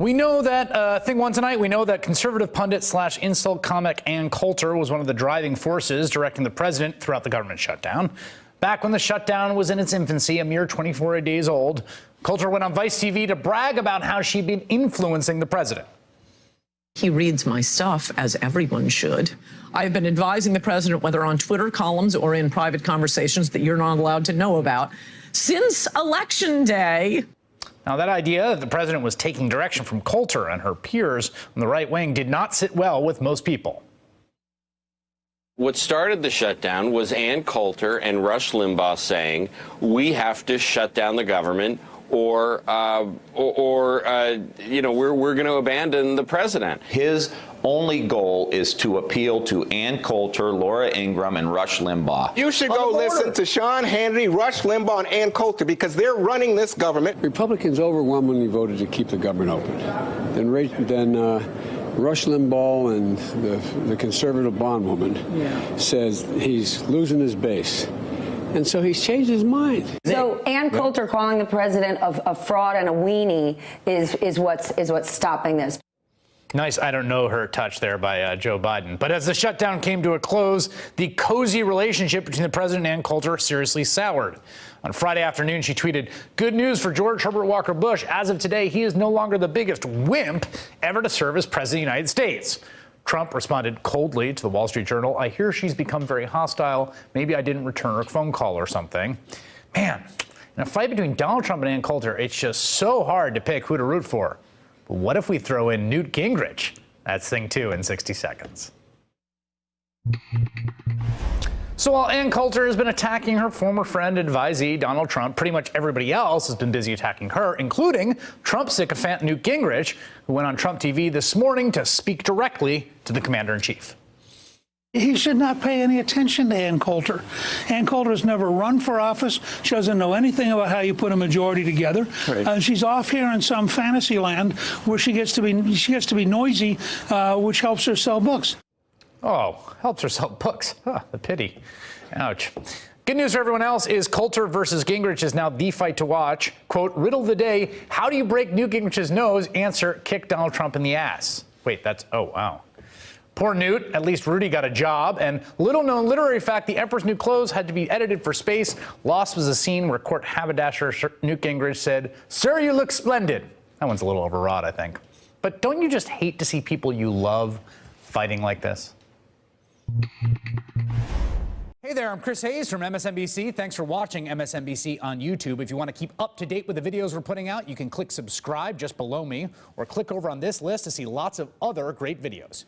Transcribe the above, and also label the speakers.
Speaker 1: We know that, Thing One tonight, we know that conservative pundit slash insult comic Ann Coulter was one of the driving forces directing the president throughout the government shutdown. Back when the shutdown was in its infancy, a mere 24 days old, Coulter went on Vice TV to brag about how she'd been influencing the president.
Speaker 2: He reads my stuff, as everyone should. I've been advising the president, whether on Twitter columns or in private conversations that you're not allowed to know about, since Election Day.
Speaker 1: Now, that idea that the president was taking direction from Coulter and her peers on the right wing did not sit well with most people.
Speaker 3: What started the shutdown was Ann Coulter and Rush Limbaugh saying, we have to shut down the government or you know, we're going to abandon the president.
Speaker 4: His only goal is to appeal to Ann Coulter, Laura Ingraham, and Rush Limbaugh.
Speaker 5: You should go listen to Sean Hannity, Rush Limbaugh, and Ann Coulter, because they're running this government.
Speaker 6: Republicans overwhelmingly voted to keep the government open. Then Rush Limbaugh and the conservative bondwoman says he's losing his base. And so he's changed his mind.
Speaker 7: So Ann Coulter calling the president a fraud and a weenie is what's stopping this.
Speaker 1: Nice, I don't know her touch there by Joe Biden. But as the shutdown came to a close, the cozy relationship between the president and Ann Coulter seriously soured. On Friday afternoon, she tweeted, "Good news for George Herbert Walker Bush. As of today, he is no longer the biggest wimp ever to serve as president of the United States." Trump responded coldly to the Wall Street Journal, "I hear she's become very hostile. Maybe I didn't return her phone call or something." Man, in a fight between Donald Trump and Ann Coulter, it's just so hard to pick who to root for. But what if we throw in Newt Gingrich? That's Thing Two in 60 seconds. So while Ann Coulter has been attacking her former friend and advisee, Donald Trump, pretty much everybody else has been busy attacking her, including Trump sycophant Newt Gingrich, who went on Trump TV this morning to speak directly to the commander-in-chief.
Speaker 8: He should not pay any attention to Ann Coulter. Ann Coulter has never run for office. She doesn't know anything about how you put a majority together. Right. She's off here in some fantasy land where she gets to be noisy, which helps her sell books.
Speaker 1: Oh, helps her sell books. The pity. Ouch. Good news for everyone else is Coulter versus Gingrich is now the fight to watch. Quote, riddle of the day, how do you break Newt Gingrich's nose? Answer, kick Donald Trump in the ass. Wait, oh, wow. Poor Newt, at least Rudy got a job. And little known literary fact, The Emperor's New Clothes had to be edited for space. Lost was a scene where court haberdasher Newt Gingrich said, "Sir, you look splendid." That one's a little overwrought, I think. But don't you just hate to see people you love fighting like this? Hey there, I'm Chris Hayes from MSNBC. Thanks for watching MSNBC on YouTube. If you want to keep up to date with the videos we're putting out, you can click subscribe just below me or click over on this list to see lots of other great videos.